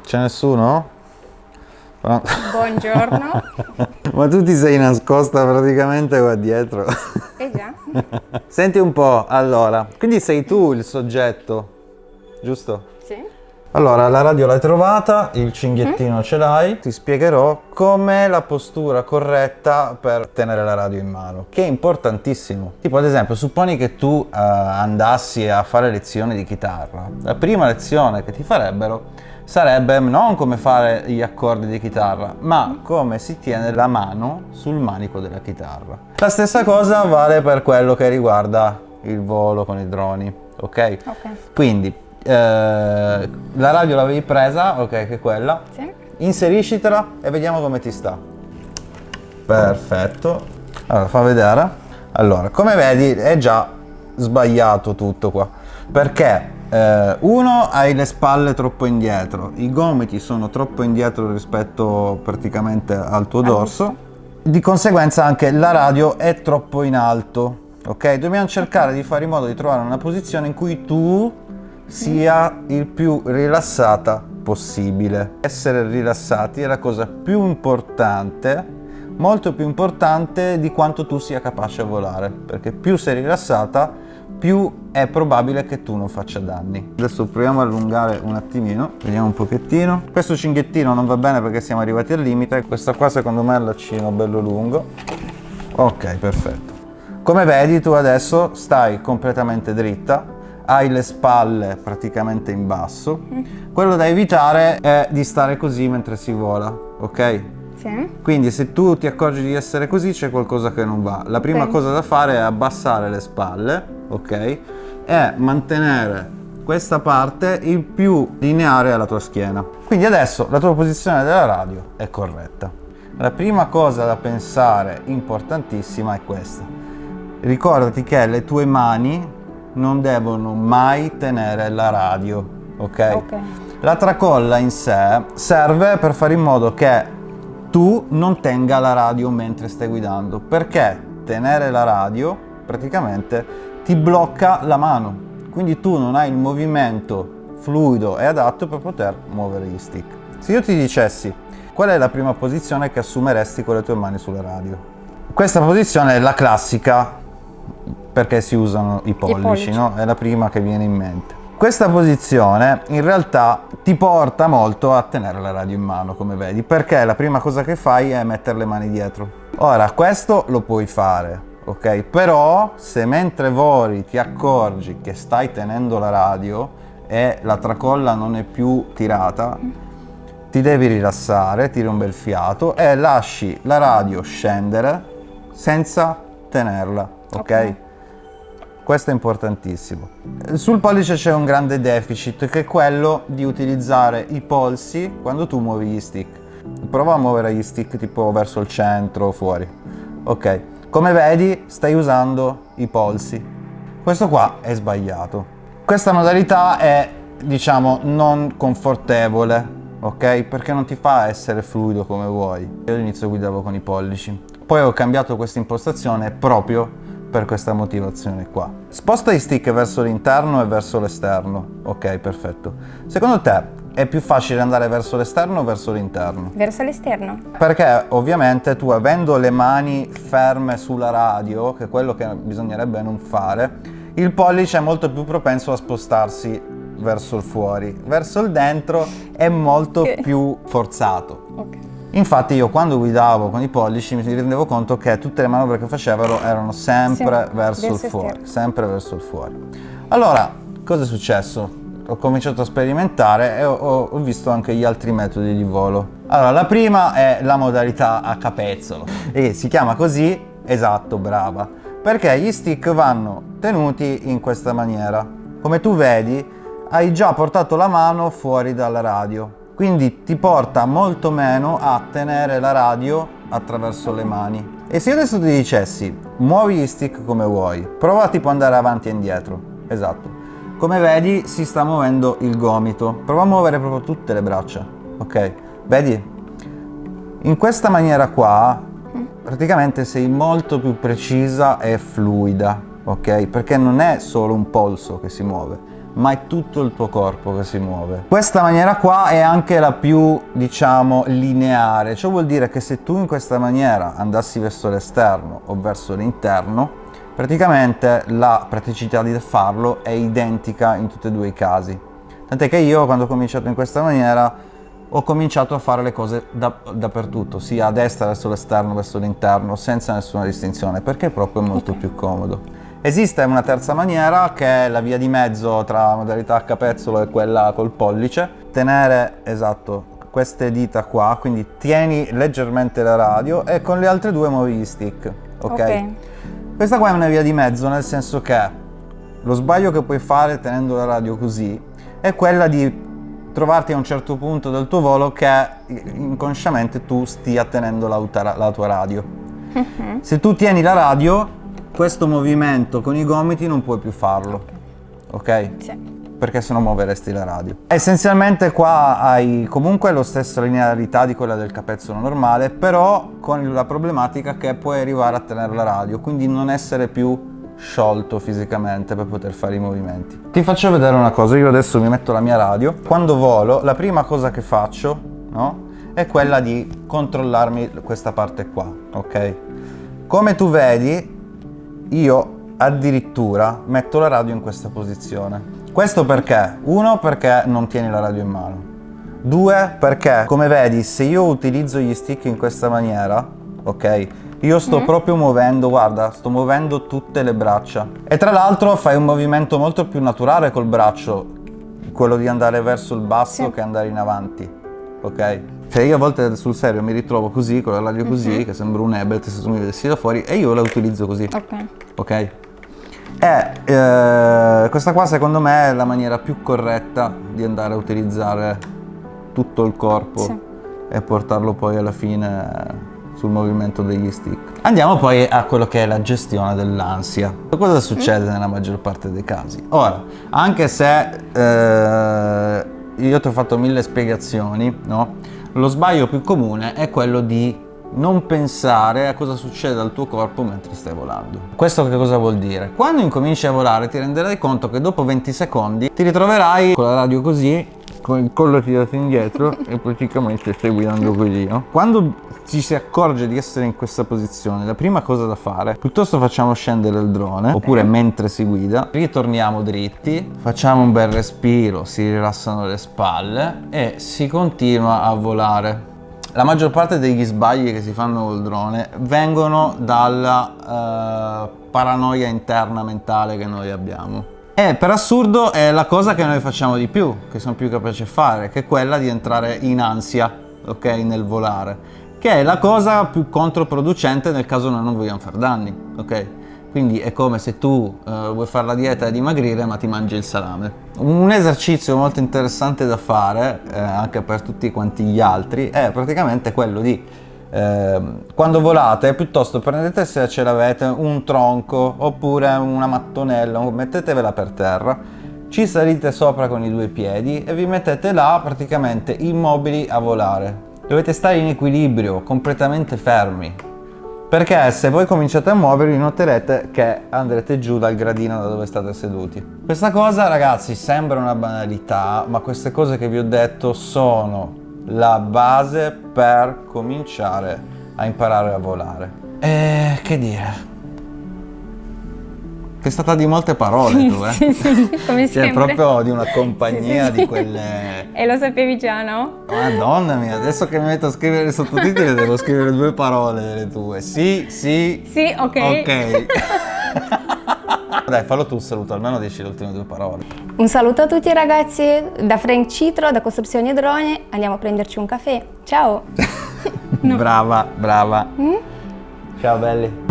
C'è nessuno? Buongiorno. Ma tu ti sei nascosta praticamente qua dietro. Eh già. Senti un po', allora, quindi sei tu il soggetto, giusto? Sì. Allora, la radio l'hai trovata, il cinghiettino ce l'hai, ti spiegherò com'è la postura corretta per tenere la radio in mano, che è importantissimo. Tipo ad esempio, supponi che tu andassi a fare lezioni di chitarra. La prima lezione che ti farebbero sarebbe non come fare gli accordi di chitarra, ma come si tiene la mano sul manico della chitarra. La stessa cosa vale per quello che riguarda il volo con i droni, ok? Ok. Quindi la radio l'avevi presa, ok, che è quella. Sì. Inseriscitela e vediamo come ti sta. Perfetto. Allora, fa vedere. Allora, come vedi è già sbagliato tutto qua. Perché uno, hai le spalle troppo indietro, i gomiti sono troppo indietro rispetto praticamente al tuo dorso. Di conseguenza anche la radio è troppo in alto, ok? Dobbiamo cercare di fare in modo di trovare una posizione in cui tu sia il più rilassata possibile. Essere rilassati è la cosa più importante, molto più importante di quanto tu sia capace a volare, perché più sei rilassata, più è probabile che tu non faccia danni. Adesso proviamo a allungare un attimino, vediamo un pochettino. Questo cinghiettino non va bene perché siamo arrivati al limite, questa qua secondo me è il laccino bello lungo. Ok, perfetto. Come vedi tu adesso stai completamente dritta, hai le spalle praticamente in basso. Quello da evitare è di stare così mentre si vola, ok? Sì. Quindi se tu ti accorgi di essere così c'è qualcosa che non va. La prima Ok. cosa da fare è abbassare le spalle, ok? E mantenere questa parte il più lineare alla tua schiena. Quindi adesso la tua posizione della radio è corretta. La prima cosa da pensare importantissima è questa. Ricordati che le tue mani non devono mai tenere la radio, ok? Ok. La tracolla in sé serve per fare in modo che tu non tenga la radio mentre stai guidando, perché tenere la radio praticamente ti blocca la mano, quindi tu non hai il movimento fluido e adatto per poter muovere gli stick. Se io ti dicessi qual è la prima posizione che assumeresti con le tue mani sulla radio? Questa posizione è la classica, perché si usano i pollici, no? È la prima che viene in mente. Questa posizione in realtà ti porta molto a tenere la radio in mano, come vedi, perché la prima cosa che fai è mettere le mani dietro. Ora, questo lo puoi fare, ok? Però se mentre voli ti accorgi che stai tenendo la radio e la tracolla non è più tirata, ti devi rilassare, tiri un bel fiato e lasci la radio scendere senza tenerla, ok? Questo è importantissimo. Sul pollice c'è un grande deficit, che è quello di utilizzare i polsi quando tu muovi gli stick. Prova a muovere gli stick tipo verso il centro o fuori. Ok, come vedi stai usando i polsi. Questo qua è sbagliato. Questa modalità è, diciamo, non confortevole, ok? Perché non ti fa essere fluido come vuoi. Io all'inizio guidavo con i pollici, poi ho cambiato questa impostazione proprio per questa motivazione qua. Sposta i stick verso l'interno e verso l'esterno. Ok, perfetto. Secondo te è più facile andare verso l'esterno o verso l'interno? Verso l'esterno. Perché ovviamente tu, avendo le mani ferme sulla radio, che è quello che bisognerebbe non fare, il pollice è molto più propenso a spostarsi verso il fuori. Verso il dentro è molto più forzato. Ok. Infatti io quando guidavo con i pollici mi rendevo conto che tutte le manovre che facevano erano sempre verso il fuori, sempre verso il fuori. Allora, cosa è successo? Ho cominciato a sperimentare e ho visto anche gli altri metodi di volo. Allora, la prima è la modalità a capezzolo e si chiama così, esatto, brava, perché gli stick vanno tenuti in questa maniera. Come tu vedi, hai già portato la mano fuori dalla radio. Quindi ti porta molto meno a tenere la radio attraverso le mani. E se io adesso ti dicessi muovi gli stick come vuoi, prova tipo andare avanti e indietro, esatto. Come vedi si sta muovendo il gomito, prova a muovere proprio tutte le braccia, ok? Vedi? In questa maniera qua praticamente sei molto più precisa e fluida, ok? Perché non è solo un polso che si muove, ma è tutto il tuo corpo che si muove. Questa maniera qua è anche la più, diciamo, lineare, ciò vuol dire che se tu in questa maniera andassi verso l'esterno o verso l'interno, praticamente la praticità di farlo è identica in tutti e due i casi. Tant'è che io, quando ho cominciato in questa maniera, ho cominciato a fare le cose dappertutto, sia a destra verso l'esterno, verso l'interno, senza nessuna distinzione, perché proprio è molto più comodo. Esiste una terza maniera, che è la via di mezzo tra la modalità a capezzolo e quella col pollice. Tenere, esatto, queste dita qua, quindi tieni leggermente la radio e con le altre due muovi gli stick, ok? Questa qua è una via di mezzo, nel senso che lo sbaglio che puoi fare tenendo la radio così è quella di trovarti a un certo punto del tuo volo che inconsciamente tu stia tenendo la tua radio. Se tu tieni la radio, questo movimento con i gomiti non puoi più farlo, ok? Sì. Perché sennò muoveresti la radio. Essenzialmente qua hai comunque la stessa linearità di quella del capezzolo normale, però con la problematica che puoi arrivare a tenere la radio, quindi non essere più sciolto fisicamente per poter fare i movimenti. Ti faccio vedere una cosa, io adesso mi metto la mia radio. Quando volo, la prima cosa che faccio, no, è quella di controllarmi questa parte qua, ok? Come tu vedi, io addirittura metto la radio in questa posizione. Questo perché? Uno, perché non tieni la radio in mano. Due, perché come vedi, se io utilizzo gli stick in questa maniera, ok? Io sto proprio muovendo, guarda, sto muovendo tutte le braccia. E tra l'altro fai un movimento molto più naturale col braccio, quello di andare verso il basso che andare in avanti, ok? Cioè io a volte sul serio mi ritrovo così, con la radio così, che sembra un Ebert se tu mi vedessi da fuori, e io la utilizzo così, ok? E questa qua secondo me è la maniera più corretta di andare a utilizzare tutto il corpo e portarlo poi alla fine sul movimento degli stick. Andiamo poi a quello che è la gestione dell'ansia. Cosa succede nella maggior parte dei casi? Ora, anche se io ti ho fatto 1000 spiegazioni, no? Lo sbaglio più comune è quello di non pensare a cosa succede al tuo corpo mentre stai volando. Questo che cosa vuol dire? Quando incominci a volare ti renderai conto che dopo 20 secondi ti ritroverai con la radio così, con il collo tirato indietro e praticamente stai guidando così, no? Quando ci si accorge di essere in questa posizione, la prima cosa da fare, piuttosto facciamo scendere il drone, oppure mentre si guida, ritorniamo dritti, facciamo un bel respiro, si rilassano le spalle e si continua a volare. La maggior parte degli sbagli che si fanno col drone vengono dalla paranoia interna mentale che noi abbiamo. E per assurdo è la cosa che noi facciamo di più, che siamo più capaci a fare, che è quella di entrare in ansia, ok, nel volare, che è la cosa più controproducente nel caso noi non vogliamo far danni, ok? Quindi è come se tu vuoi fare la dieta e dimagrire ma ti mangi il salame. Un esercizio molto interessante da fare, anche per tutti quanti gli altri, è praticamente quello di quando volate, piuttosto prendete, se ce l'avete, un tronco oppure una mattonella, mettetevela per terra, ci salite sopra con i due piedi e vi mettete là praticamente immobili a volare. Dovete stare in equilibrio, completamente fermi, perché se voi cominciate a muovervi noterete che andrete giù dal gradino da dove state seduti. Questa cosa, ragazzi, sembra una banalità, ma queste cose che vi ho detto sono la base per cominciare a imparare a volare. E che dire? Sei stata di molte parole tu, Sì, come sempre. Cioè proprio di una compagnia di quelle... E lo sapevi già, no? Madonna mia, adesso che mi metto a scrivere i sottotitoli devo scrivere 2 parole delle tue. Sì, ok. Ok. Dai, fallo tu il saluto, almeno dici le ultime 2 parole. Un saluto a tutti ragazzi, da Frank Citro, da Costruzioni Drone, andiamo a prenderci un caffè. Ciao! Brava. Ciao belli.